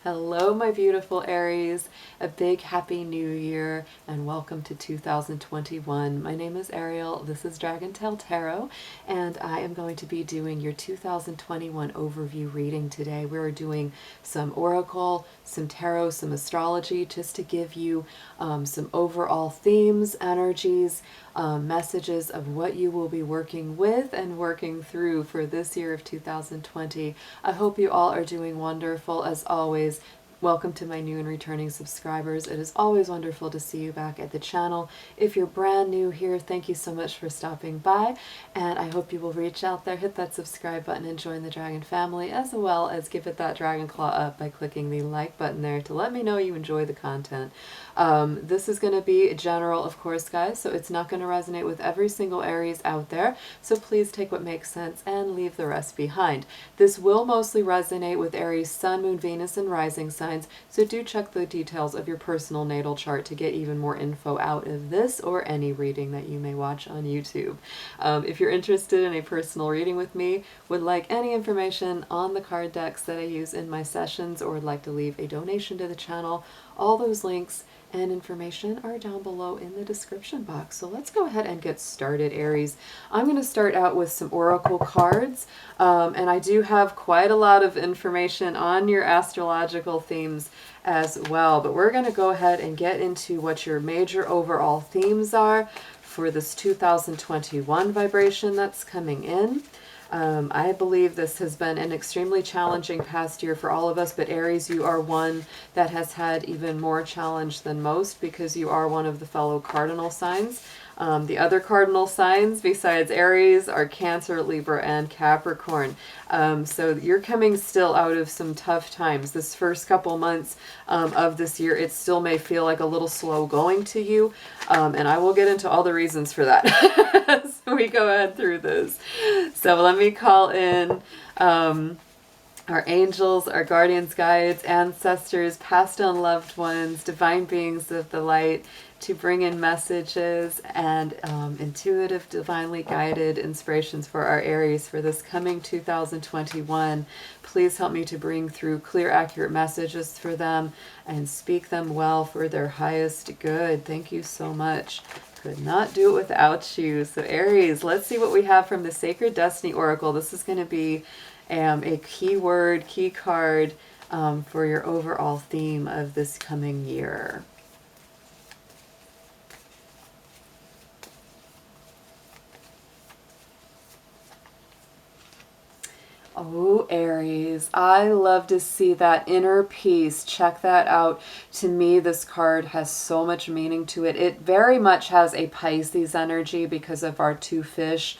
Hello, my beautiful Aries. A big happy new year and welcome to 2021. My name is Ariel. This is Dragon Tail Tarot, and I am going to be doing your 2021 overview reading today. We're doing some oracle, some tarot, some astrology, just to give you some overall themes, energies, messages of what you will be working with and working through for this year of 2020. I hope you all are doing wonderful as always. Welcome to my new and returning subscribers. It is always wonderful to see you back at the channel. If you're brand new here, thank you so much for stopping by, and I hope you will reach out there, hit that subscribe button, and join the Dragon family, as well as give it that dragon claw up by clicking the like button there to let me know you enjoy the content. This is going to be general, of course, guys, so it's not going to resonate with every single Aries out there, so please take what makes sense and leave the rest behind. This will mostly resonate with Aries Sun, Moon, Venus, and Rising signs, so do check the details of your personal natal chart to get even more info out of this or any reading that you may watch on YouTube. If you're interested in a personal reading with me, would like any information on the card decks that I use in my sessions, or would like to leave a donation to the channel, all those links and information are down below in the description box. So let's go ahead and get started, Aries. I'm going to start out with some oracle cards, and I do have quite a lot of information on your astrological themes as well, but we're going to go ahead and get into what your major overall themes are for this 2021 vibration that's coming in. I believe this has been an extremely challenging past year for all of us, but Aries, you are one that has had even more challenge than most because you are one of the fellow cardinal signs. The other cardinal signs besides Aries are Cancer, Libra, and Capricorn. So you're coming still out of some tough times. This first couple months of this year, it still may feel like a little slow going to you, and I will get into all the reasons for that as we go ahead through this. So let me call in our angels, our guardians, guides, ancestors, past and loved ones, divine beings of the light, to bring in messages and intuitive, divinely guided inspirations for our Aries for this coming 2021. Please help me to bring through clear, accurate messages for them and speak them well for their highest good. Thank you so much. Could not do it without you. So Aries, let's see what we have from the Sacred Destiny Oracle. This is going to be a keyword, key card for your overall theme of this coming year. Oh, Aries, I love to see that inner peace. Check that out. To me, this card has so much meaning to it. It very much has a Pisces energy because of our two fish,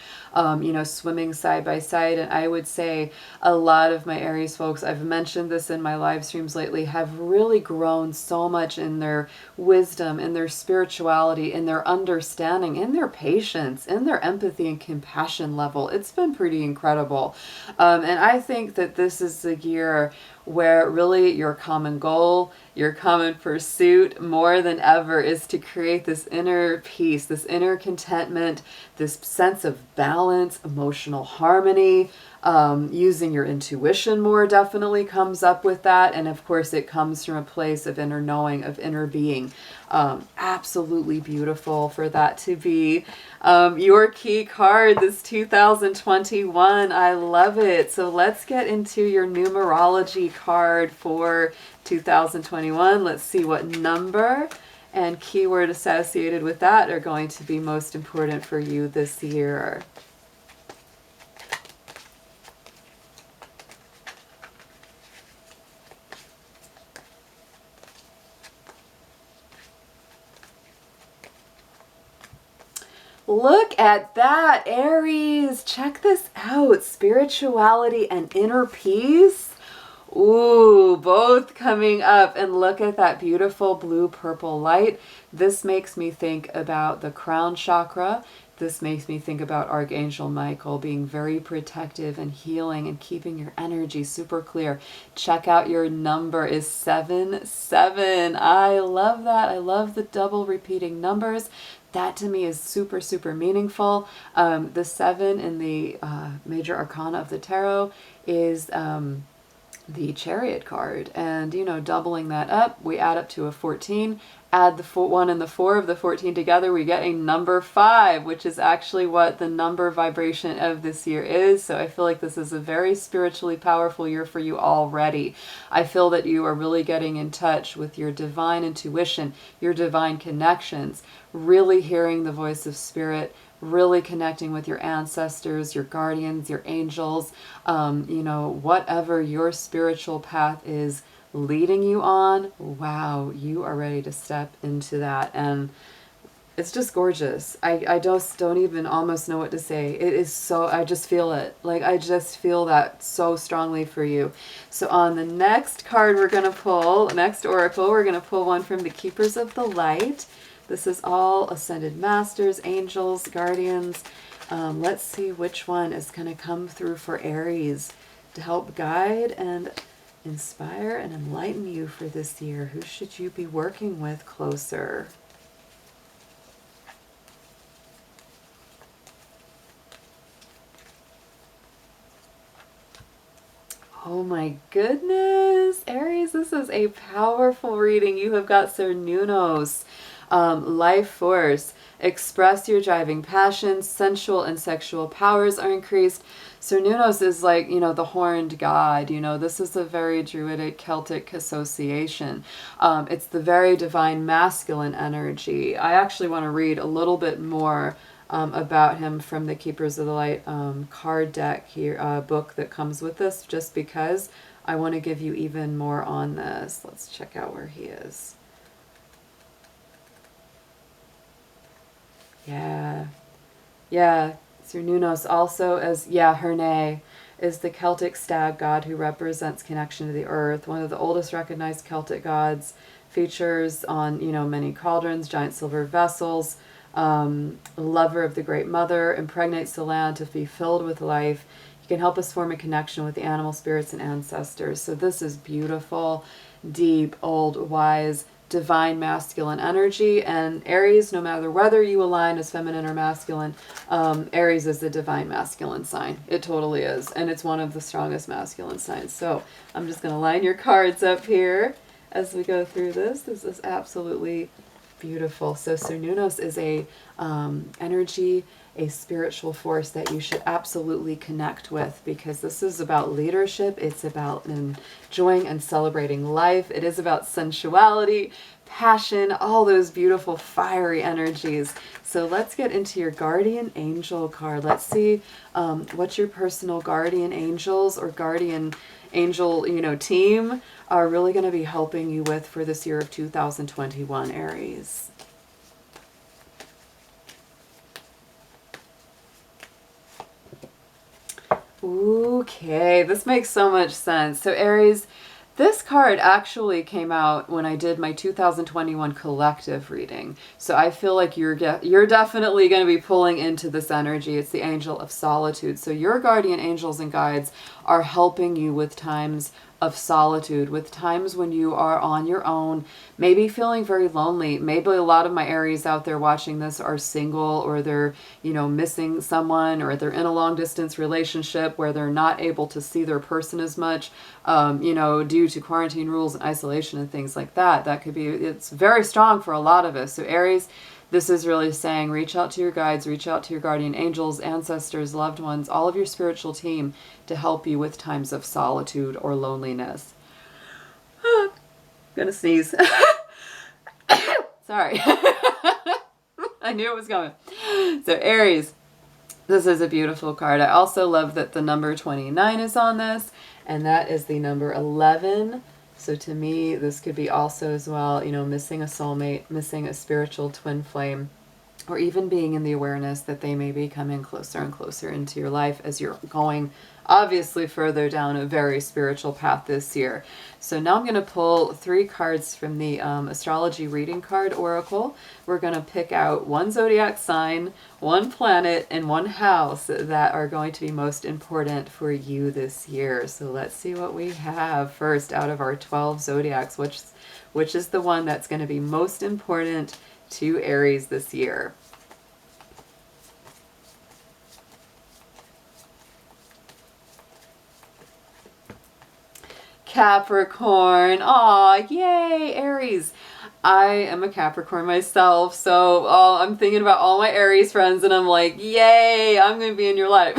swimming side by side. And I would say a lot of my Aries folks, I've mentioned this in my live streams lately, have really grown so much in their wisdom, in their spirituality, in their understanding, in their patience, in their empathy and compassion level. It's been pretty incredible. And I think that this is the year where really your common goal, your common pursuit more than ever is to create this inner peace, this inner contentment, this sense of balance, emotional harmony. Using your intuition more definitely comes up with that. And of course it comes from a place of inner knowing, of inner being. Absolutely beautiful for that to be your key card this 2021. I love it. So let's get into your numerology card for 2021. Let's see what number and keyword associated with that are going to be most important for you this year. Look at that, Aries. Check this out. Spirituality and inner peace. Ooh, both coming up. And look at that beautiful blue-purple light. This makes me think about the crown chakra. This makes me think about Archangel Michael being very protective and healing and keeping your energy super clear. Check out your number is 77. I love that. I love the double repeating numbers. That to me is super, super meaningful. The 7 in the major arcana of the tarot is the Chariot card. And, you know, doubling that up, we add up to a 14. Add the 1 and the 4 of the 14 together, we get a number 5, which is actually what the number vibration of this year is. So I feel like this is a very spiritually powerful year for you already. I feel that you are really getting in touch with your divine intuition, your divine connections, really hearing the voice of spirit, really connecting with your ancestors, your guardians, your angels, you know, whatever your spiritual path is leading you on. Wow, you are ready to step into that. And it's just gorgeous. I just don't even almost know what to say. It is so, I just feel it. Like, I just feel that so strongly for you. So on the next card we're going to pull, next oracle, we're going to pull one from the Keepers of the Light. This is all ascended masters, angels, guardians. Let's see which one is going to come through for Aries to help guide and inspire and enlighten you for this year. Who should you be working with closer? Oh my goodness, Aries, this is a powerful reading. You have got Cernunnos, life force. Express your driving passions, sensual and sexual powers are increased. Cernunnos is like, you know, the horned god. You know, this is a very Druidic Celtic association. It's the very divine masculine energy. I actually want to read a little bit more about him from the Keepers of the Light card deck here, book that comes with this, just because I want to give you even more on this. Let's check out where he is. Yeah. Yeah. Cernunnos also as, yeah, Herne is the Celtic stag god who represents connection to the earth. One of the oldest recognized Celtic gods, features on, you know, many cauldrons, giant silver vessels. Lover of the Great Mother, impregnates the land to be filled with life. He can help us form a connection with the animal spirits and ancestors. So this is beautiful, deep, old, wise, divine masculine energy. And Aries, no matter whether you align as feminine or masculine, Aries is the divine masculine sign. It totally is. And it's one of the strongest masculine signs. So I'm just going to line your cards up here as we go through this. This is absolutely beautiful. So Cernunnos is a energy, a spiritual force that you should absolutely connect with, because this is about leadership. It's about enjoying and celebrating life. It is about sensuality, passion, all those beautiful fiery energies. So let's get into your guardian angel card. Let's see what your personal guardian angels or guardian angel, you know, team are really going to be helping you with for this year of 2021, Aries. Okay, this makes so much sense. So Aries, this card actually came out when I did my 2021 collective reading. So I feel like you're definitely going to be pulling into this energy. It's the angel of solitude. So your guardian angels and guides are helping you with times of solitude, with times when you are on your own, maybe feeling very lonely. Maybe a lot of my Aries out there watching this are single, or they're, you know, missing someone, or they're in a long distance relationship where they're not able to see their person as much, you know, due to quarantine rules and isolation and things like that. That could be, it's very strong for a lot of us. So Aries, this is really saying, reach out to your guides, reach out to your guardian angels, ancestors, loved ones, all of your spiritual team to help you with times of solitude or loneliness. Gonna sneeze. Sorry. I knew it was coming. So Aries, this is a beautiful card. I also love that the number 29 is on this, and that is the number 11. So to me, this could be also as well, you know, missing a soulmate, missing a spiritual twin flame, or even being in the awareness that they may be coming closer and closer into your life as you're going obviously further down a very spiritual path this year. So now I'm going to pull 3 cards from the Astrology Reading Card Oracle. We're going to pick out one zodiac sign, one planet, and one house that are going to be most important for you this year. So let's see what we have first out of our 12 zodiacs. Which is the one that's going to be most important to Aries this year? Capricorn. Aw, yay, Aries. I am a Capricorn myself, so I'm thinking about all my Aries friends and I'm like, yay, I'm going to be in your life.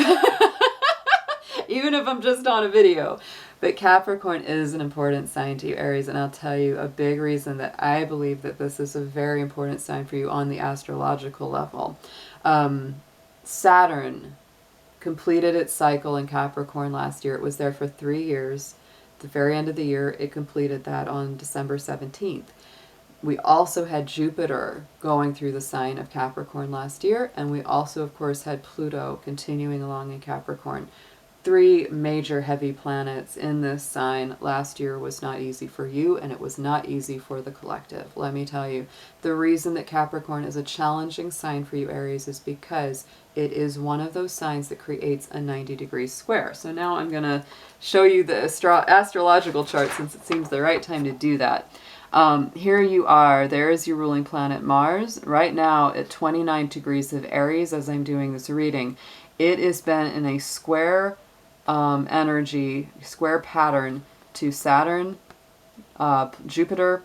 Even if I'm just on a video. But Capricorn is an important sign to you, Aries, and I'll tell you a big reason that I believe that this is a very important sign for you on the astrological level. Saturn completed its cycle in Capricorn last year. It was there for 3 years. At the very end of the year, it completed that on December 17th. We also had Jupiter going through the sign of Capricorn last year, and we also, of course, had Pluto continuing along in Capricorn. 3 major heavy planets in this sign. Last year was not easy for you, and it was not easy for the collective. Let me tell you, the reason that Capricorn is a challenging sign for you, Aries, is because it is one of those signs that creates a 90-degree square. So now I'm going to show you the astrological chart, since it seems the right time to do that. Here you are. There is your ruling planet Mars. Right now at 29 degrees of Aries as I'm doing this reading. It has been in a square energy, square pattern to Saturn, Jupiter,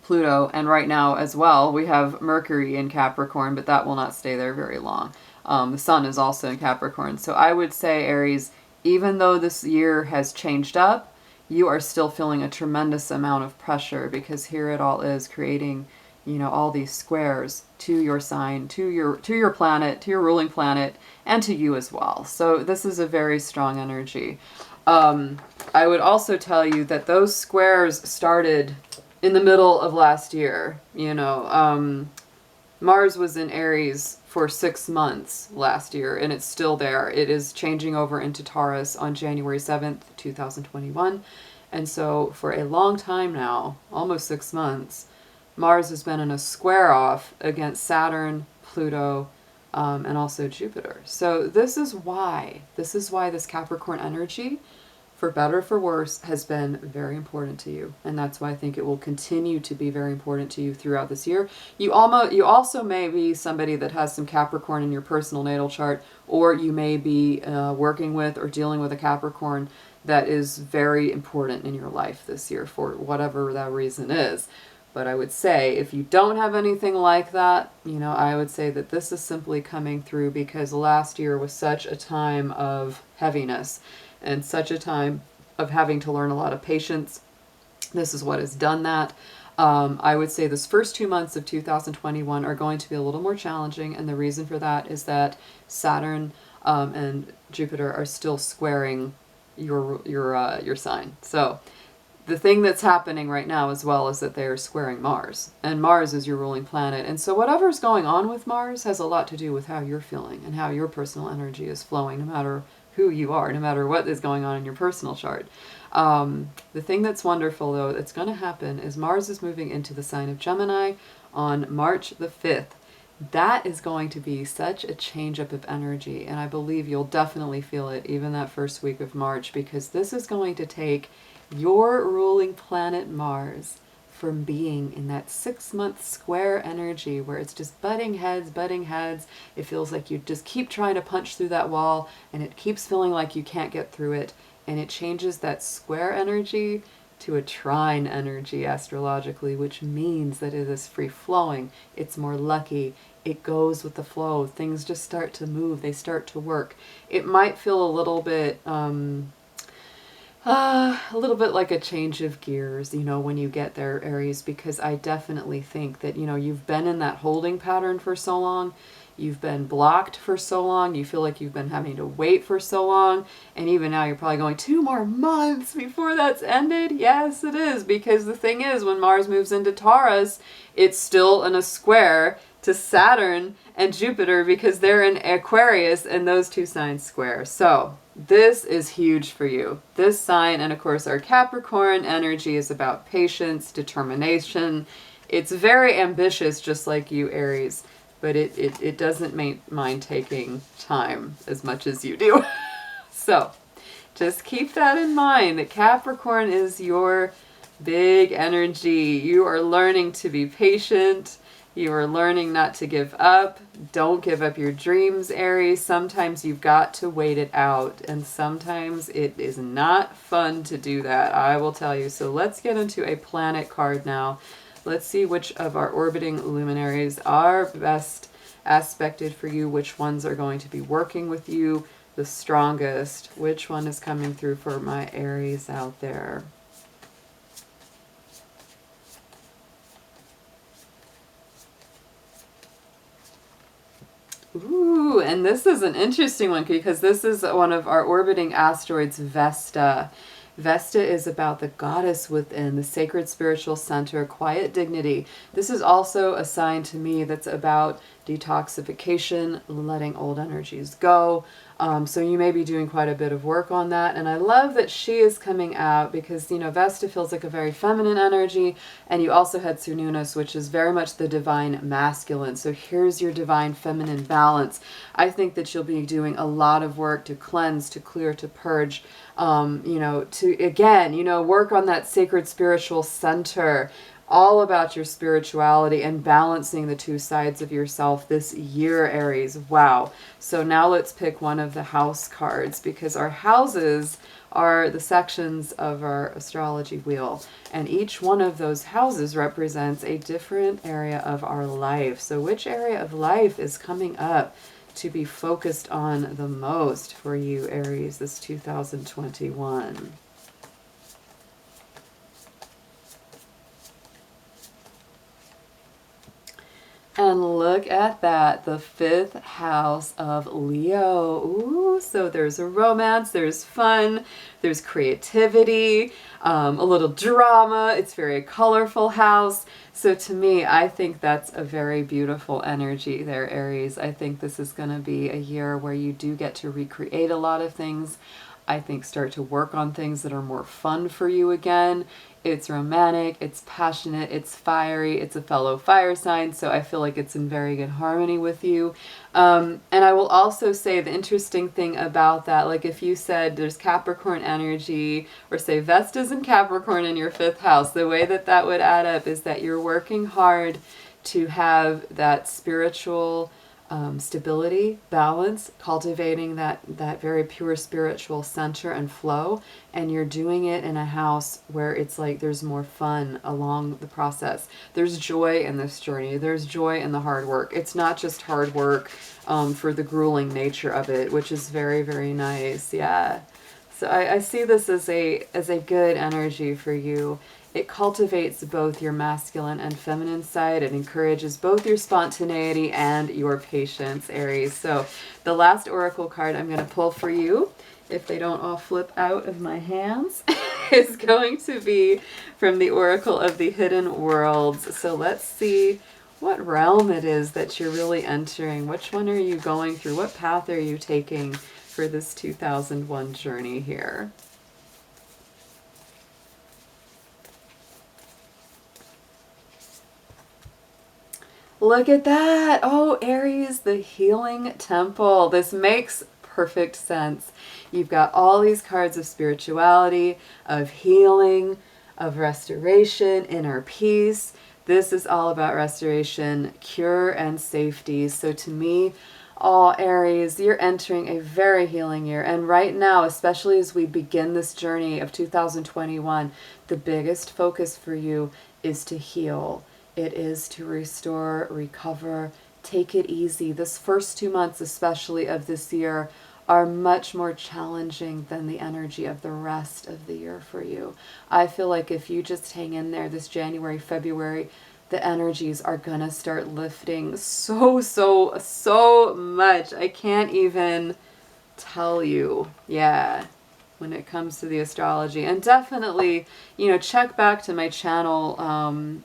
Pluto, and right now as well we have Mercury in Capricorn, but that will not stay there very long. The Sun is also in Capricorn. So I would say, Aries, even though this year has changed up, you are still feeling a tremendous amount of pressure, because here it all is creating, you know, all these squares to your sign, to your planet, to your ruling planet, and to you as well. So this is a very strong energy. I would also tell you that those squares started in the middle of last year. You know, Mars was in Aries for 6 months last year, and it's still there. It is changing over into Taurus on January 7th, 2021. And so for a long time now, almost 6 months, Mars has been in a square off against Saturn, Pluto, and also Jupiter. So this is why this Capricorn energy, for better or for worse, has been very important to you. And that's why I think it will continue to be very important to you throughout this year. You also may be somebody that has some Capricorn in your personal natal chart, or you may be working with or dealing with a Capricorn that is very important in your life this year for whatever that reason is. But I would say if you don't have anything like that, you know, I would say that this is simply coming through because last year was such a time of heaviness and such a time of having to learn a lot of patience. This is what has done that. I would say this first 2 months of 2021 are going to be a little more challenging, and the reason for that is that Saturn and Jupiter are still squaring your sign. So the thing that's happening right now as well is that they're squaring Mars, and Mars is your ruling planet. And so whatever's going on with Mars has a lot to do with how you're feeling and how your personal energy is flowing, no matter who you are, no matter what is going on in your personal chart. The thing that's wonderful, though, that's going to happen is Mars is moving into the sign of Gemini on March the 5th. That is going to be such a change up of energy, and I believe you'll definitely feel it even that first week of March, because this is going to take your ruling planet Mars from being in that 6-month square energy where it's just butting heads. It feels like you just keep trying to punch through that wall and it keeps feeling like you can't get through it. And it changes that square energy to a trine energy astrologically, which means that it is free flowing. It's more lucky. It goes with the flow. Things just start to move. They start to work. It might feel a little bit like a change of gears, you know, when you get there, Aries, because I definitely think that, you know, you've been in that holding pattern for so long. You've been blocked for so long. You feel like you've been having to wait for so long. And even now you're probably going 2 more months before that's ended. Yes, it is. Because the thing is, when Mars moves into Taurus, it's still in a square to Saturn and Jupiter, because they're in Aquarius and those 2 signs square. So this is huge for you. This sign, and of course our Capricorn energy, is about patience, determination. It's very ambitious, just like you, Aries, but it doesn't mind taking time as much as you do. So just keep that in mind, that Capricorn is your big energy. You are learning to be patient You are learning not to give up. Don't give up your dreams, Aries. Sometimes you've got to wait it out, and sometimes it is not fun to do that, I will tell you. So let's get into a planet card now. Let's see which of our orbiting luminaries are best aspected for you, which ones are going to be working with you the strongest, which one is coming through for my Aries out there. Ooh, and this is an interesting one because this is one of our orbiting asteroids, Vesta. Vesta is about the goddess within, the sacred spiritual center, quiet dignity. This is also a sign to me that's about detoxification, letting old energies go. So you may be doing quite a bit of work on that. And I love that she is coming out because, you know, Vesta feels like a very feminine energy. And you also had Cernunnos, which is very much the divine masculine. So here's your divine feminine balance. I think that you'll be doing a lot of work to cleanse, to clear, to purge, you know, to, again, you know, work on that sacred spiritual center, all about your spirituality and balancing the two sides of yourself this year, Aries. Wow. So now let's pick one of the house cards, because our houses are the sections of our astrology wheel, and each one of those houses represents a different area of our life. So which area of life is coming up to be focused on the most for you, Aries, this 2021? And look at that, the 5th house of Leo. Ooh, so there's a romance, there's fun, there's creativity, a little drama. It's a very colorful house. So to me, I think that's a very beautiful energy there, Aries. I think this is going to be a year where you do get to recreate a lot of things. I think start to work on things that are more fun for you again. It's romantic, it's passionate, it's fiery, it's a fellow fire sign, so I feel like it's in very good harmony with you. And I will also say the interesting thing about that, like if you said there's Capricorn energy, or say Vesta's in Capricorn in your 5th house, the way that that would add up is that you're working hard to have that spiritual stability, balance, cultivating that very pure spiritual center and flow, and you're doing it in a house where it's like there's more fun along the process. There's joy in this journey. There's joy in the hard work. It's not just hard work for the grueling nature of it, which is very, very nice. Yeah. So I see this as a good energy for you. It cultivates both your masculine and feminine side. It encourages both your spontaneity and your patience, Aries. So the last oracle card I'm going to pull for you, if they don't all flip out of my hands, is going to be from the Oracle of the Hidden Worlds. So let's see what realm it is that you're really entering. Which one are you going through? What path are you taking for this 2001 journey here? Look at that. Oh, Aries, the healing temple. This makes perfect sense. You've got all these cards of spirituality, of healing, of restoration, inner peace. This is all about restoration, cure, and safety. So to me, oh, Aries, you're entering a very healing year. And right now, especially as we begin this journey of 2021, the biggest focus for you is to heal. It is to restore, recover, take it easy. This first 2 months, especially of this year, are much more challenging than the energy of the rest of the year for you. I feel like if you just hang in there this January, February, the energies are gonna start lifting so much. I can't even tell you. Yeah. When it comes to the astrology, and definitely, you know, check back to my channel,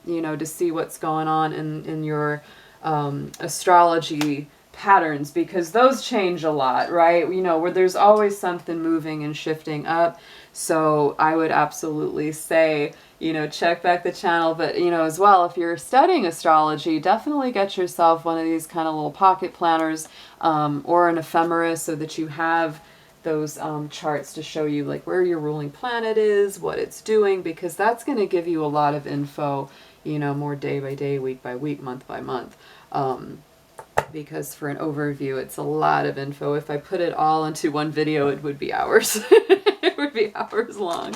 you know, to see what's going on in your astrology patterns, because those change a lot, right? You know, where there's always something moving and shifting up. So I would absolutely say, you know, check back the channel. But, you know, as well, if you're studying astrology, definitely get yourself one of these kind of little pocket planners or an ephemera, so that you have those charts to show you like where your ruling planet is, what it's doing, because that's going to give you a lot of info, you know, more day by day, week by week, month by month. Because for an overview, it's a lot of info. If I put it all into one video, it would be hours. It would be hours long.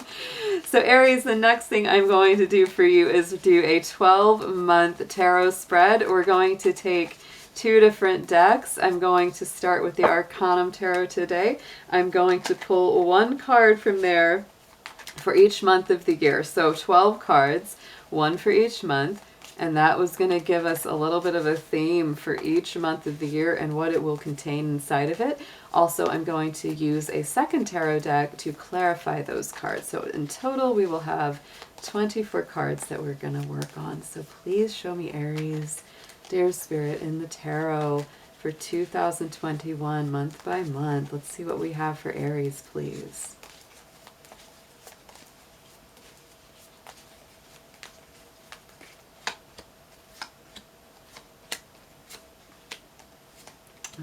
So Aries, the next thing I'm going to do for you is do a 12-month tarot spread. We're going to take 2 different decks. I'm going to start with the Arcanum Tarot today. I'm going to pull 1 card from there for each month of the year. So 12 cards, 1 for each month. And that was going to give us a little bit of a theme for each month of the year and what it will contain inside of it. Also, I'm going to use a second tarot deck to clarify those cards. So in total, we will have 24 cards that we're going to work on. So please show me, Aries, dear Spirit, in the tarot for 2021, month by month. Let's see what we have for Aries, please.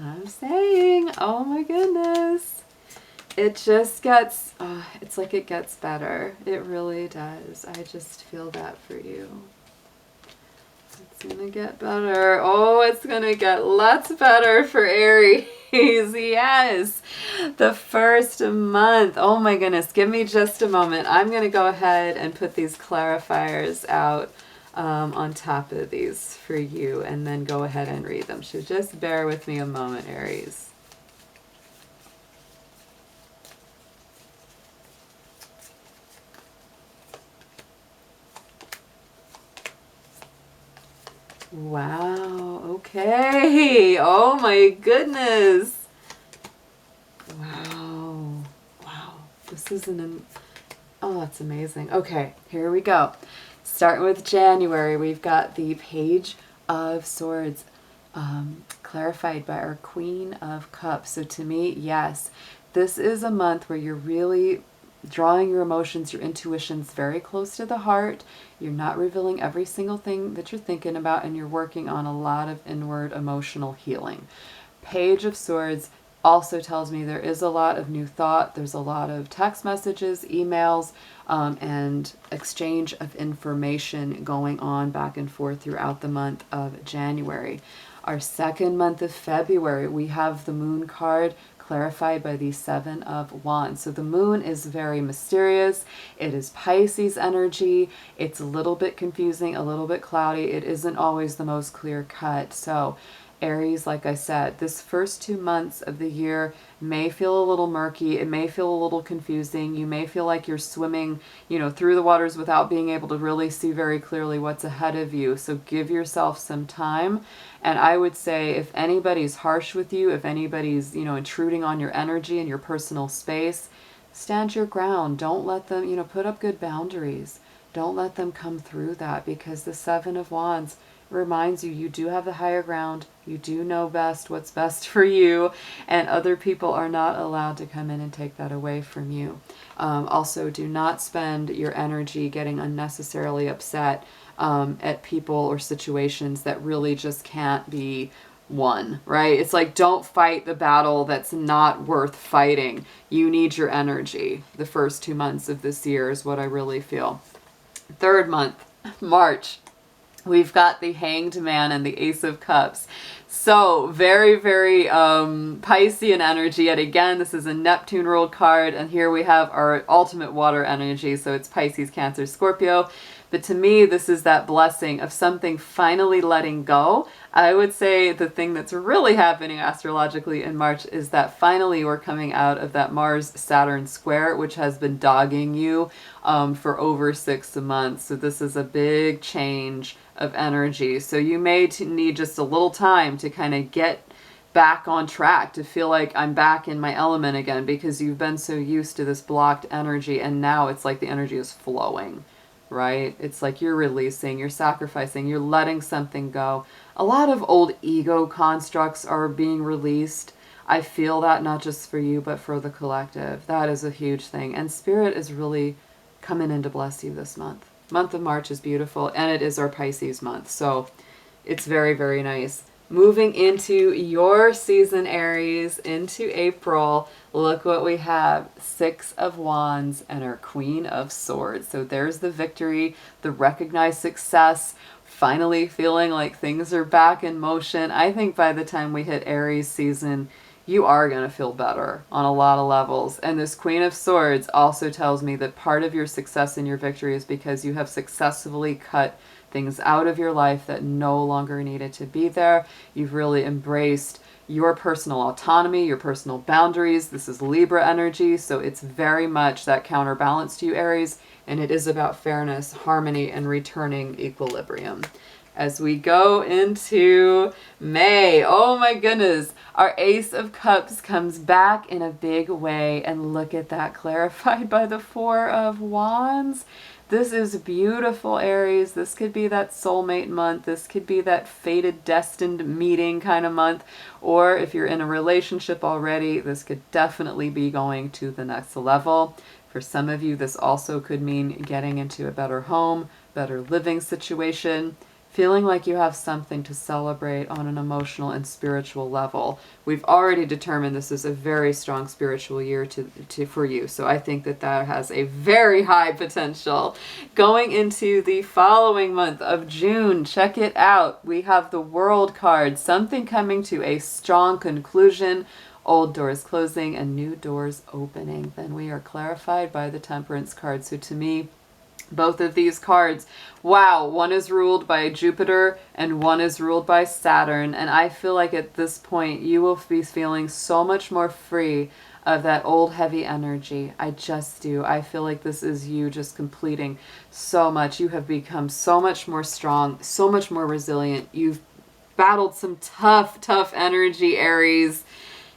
I'm saying, oh my goodness, it just gets, it's like it gets better. It really does. I just feel that for you. It's going to get better. Oh, it's going to get lots better for Aries. Yes. The first month. Oh my goodness. Give me just a moment. I'm going to go ahead and put these clarifiers out on top of these for you, and then go ahead and read them. So just bear with me a moment, Aries. Wow, okay. Oh my goodness. Wow. Wow. This is oh, that's amazing. Okay, here we go. Starting with January, we've got the Page of Swords, clarified by our Queen of Cups. So to me, yes, this is a month where you're really drawing your emotions, your intuitions very close to the heart. You're not revealing every single thing that you're thinking about, and you're working on a lot of inward emotional healing. Page of Swords also tells me there is a lot of new thought. There's a lot of text messages, emails, and exchange of information going on back and forth throughout the month of January. Our second month of February, we have the Moon card clarified by the 7 of Wands. So the moon is very mysterious. It is Pisces energy. It's a little bit confusing, a little bit cloudy. It isn't always the most clear cut. So Aries, like I said, this first 2 months of the year may feel a little murky. It may feel a little confusing. You may feel like you're swimming, you know, through the waters without being able to really see very clearly what's ahead of you. So give yourself some time. And I would say if anybody's harsh with you, if anybody's, you know, intruding on your energy and your personal space, stand your ground. Don't let them, you know, put up good boundaries. Don't let them come through that, because the 7 of Wands reminds you, you do have the higher ground. You do know best what's best for you, and other people are not allowed to come in and take that away from you. Also, do not spend your energy getting unnecessarily upset at people or situations that really just can't be won, right? It's like, don't fight the battle that's not worth fighting. You need your energy. The first 2 months of this year is what I really feel. Third month, March. We've got the Hanged Man and the Ace of Cups. So very, very Piscean energy. Yet again, this is a Neptune ruled card. And here we have our ultimate water energy. So it's Pisces, Cancer, Scorpio. But to me, this is that blessing of something finally letting go. I would say the thing that's really happening astrologically in March is that finally we're coming out of that Mars-Saturn square, which has been dogging you for over 6 months. So this is a big change of energy. So you may need just a little time to kind of get back on track, to feel like I'm back in my element again, because you've been so used to this blocked energy, and now it's like the energy is flowing. Right? It's like you're releasing, you're sacrificing, you're letting something go. A lot of old ego constructs are being released. I feel that not just for you, but for the collective. That is a huge thing. And Spirit is really coming in to bless you this month. Month of March is beautiful, and it is our Pisces month. So it's very, very nice. moving into your season, Aries, into April, look what we have. 6 of Wands and our Queen of Swords. So there's the victory, the recognized success, finally feeling like things are back in motion. I think by the time we hit Aries season, you are going to feel better on a lot of levels. And this Queen of Swords also tells me that part of your success and your victory is because you have successfully cut things out of your life that no longer needed to be there. You've really embraced your personal autonomy, your personal boundaries. This is Libra energy, so it's very much that counterbalance to you, Aries, and it is about fairness, harmony, and returning equilibrium. As we go into May, oh my goodness, our Ace of Cups comes back in a big way, and look at that, clarified by the 4 of Wands. This is beautiful, Aries. This could be that soulmate month. This could be that fated, destined meeting kind of month. Or if you're in a relationship already, this could definitely be going to the next level. For some of you, this also could mean getting into a better home, better living situation, feeling like you have something to celebrate on an emotional and spiritual level. We've already determined this is a very strong spiritual year for you. So I think that that has a very high potential. Going into the following month of June, check it out. We have the World card, something coming to a strong conclusion, old doors closing and new doors opening. Then we are clarified by the Temperance card. So to me, both of these cards, wow, one is ruled by Jupiter and one is ruled by Saturn. And I feel like at this point you will be feeling so much more free of that old heavy energy. I just do. I feel like this is you just completing so much. You have become so much more strong, so much more resilient. You've battled some tough energy, Aries.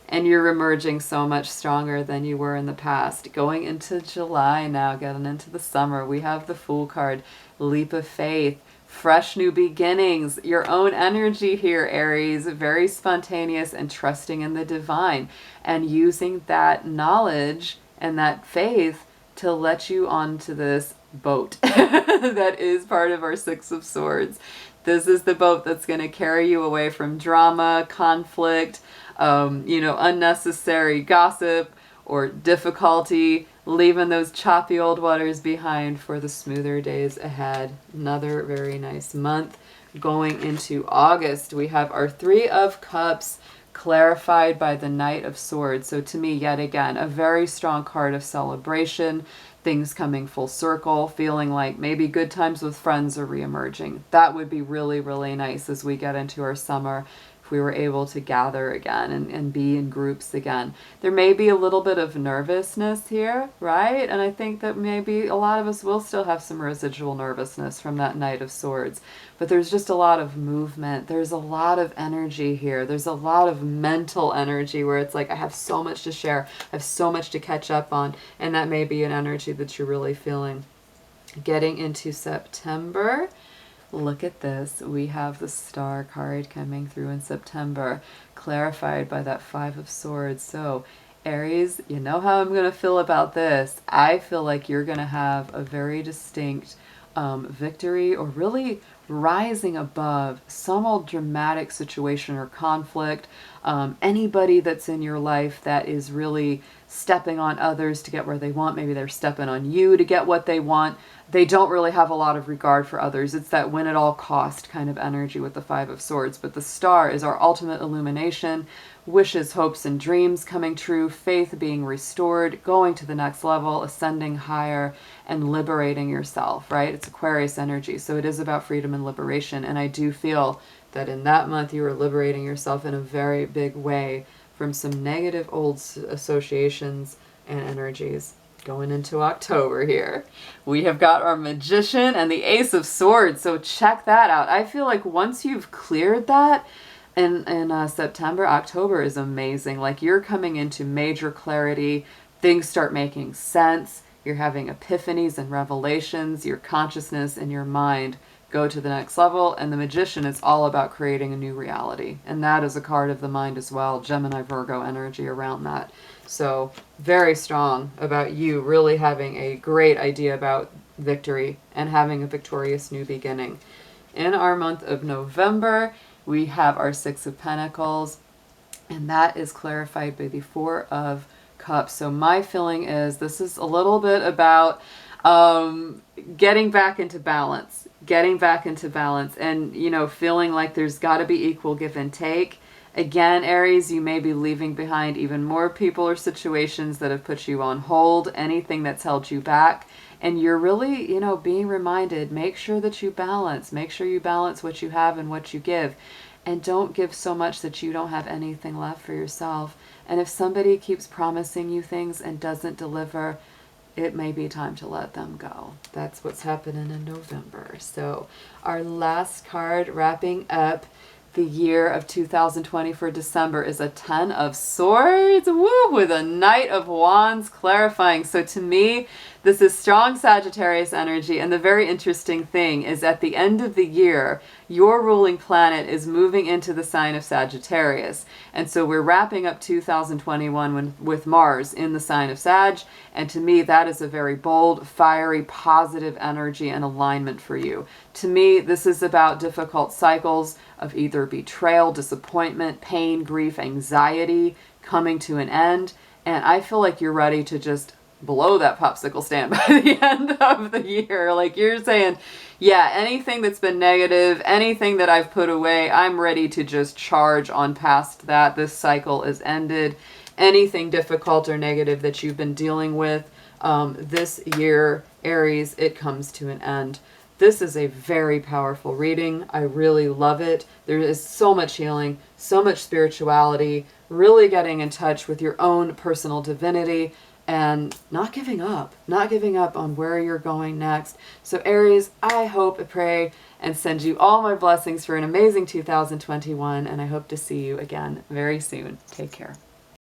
And you're emerging so much stronger than you were in the past. Going into July now, getting into the summer, we have the Fool card, leap of faith, fresh new beginnings, your own energy here, Aries, very spontaneous and trusting in the divine, and using that knowledge and that faith to let you onto this boat that is part of our 6 of Swords. This is the boat that's going to carry you away from drama, conflict, unnecessary gossip or difficulty, leaving those choppy old waters behind for the smoother days ahead. Another very nice month. Going into August, we have our 3 of Cups clarified by the Knight of Swords. So to me, yet again, a very strong card of celebration, things coming full circle, feeling like maybe good times with friends are reemerging. That would be really, really nice as we get into our summer, if we were able to gather again and be in groups again. There may be a little bit of nervousness here, right? And I think that maybe a lot of us will still have some residual nervousness from that Knight of Swords. But there's just a lot of movement. There's a lot of energy here. There's a lot of mental energy where it's like, I have so much to share. I have so much to catch up on. And that may be an energy that you're really feeling. Getting into September, look at this. We have the Star card coming through in September, clarified by that 5 of Swords. So Aries, you know how I'm going to feel about this. I feel like you're going to have a very distinct victory, or really rising above some old dramatic situation or conflict. Anybody that's in your life that is really stepping on others to get where they want, maybe they're stepping on you to get what they want. They don't really have a lot of regard for others. It's that win at all cost kind of energy with the 5 of Swords. But the Star is our ultimate illumination, wishes, hopes, and dreams coming true, faith being restored, going to the next level, ascending higher, and liberating yourself, right? It's Aquarius energy. So it is about freedom and liberation. And I do feel that in that month you are liberating yourself in a very big way from some negative old associations and energies. Going into October here, we have got our Magician and the Ace of Swords. So check that out. I feel like once you've cleared that in September, October is amazing. Like you're coming into major clarity. Things start making sense. You're having epiphanies and revelations. Your consciousness and your mind go to the next level. And the Magician is all about creating a new reality. And that is a card of the mind as well. Gemini, Virgo energy around that. So very strong about you really having a great idea about victory and having a victorious new beginning. In our month of November, we have our Six of Pentacles, and that is clarified by the Four of Cups. So my feeling is this is a little bit about getting back into balance, and, you know, feeling like there's got to be equal give and take. Again, Aries, you may be leaving behind even more people or situations that have put you on hold, anything that's held you back. And you're really, you know, being reminded, make sure that you balance. Make sure you balance what you have and what you give. And don't give so much that you don't have anything left for yourself. And if somebody keeps promising you things and doesn't deliver, it may be time to let them go. That's what's happening in November. So our last card wrapping up the year of 2020 for December is a Ten of Swords, woo, with a Knight of Wands clarifying. So to me, this is strong Sagittarius energy, and the very interesting thing is at the end of the year, your ruling planet is moving into the sign of Sagittarius. And so we're wrapping up 2021 with Mars in the sign of Sag, and to me that is a very bold, fiery, positive energy and alignment for you. To me, this is about difficult cycles of either betrayal, disappointment, pain, grief, anxiety coming to an end. And I feel like you're ready to just blow that popsicle stand by the end of the year. Like you're saying, yeah, anything that's been negative, anything that I've put away, I'm ready to just charge on past that. This cycle is ended. Anything difficult or negative that you've been dealing with this year, Aries, it comes to an end. This is a very powerful reading. I really love it. There is so much healing, so much spirituality, really getting in touch with your own personal divinity and not giving up on where you're going next. So Aries, I hope, I pray, and send you all my blessings for an amazing 2021, and I hope to see you again very soon. Take care.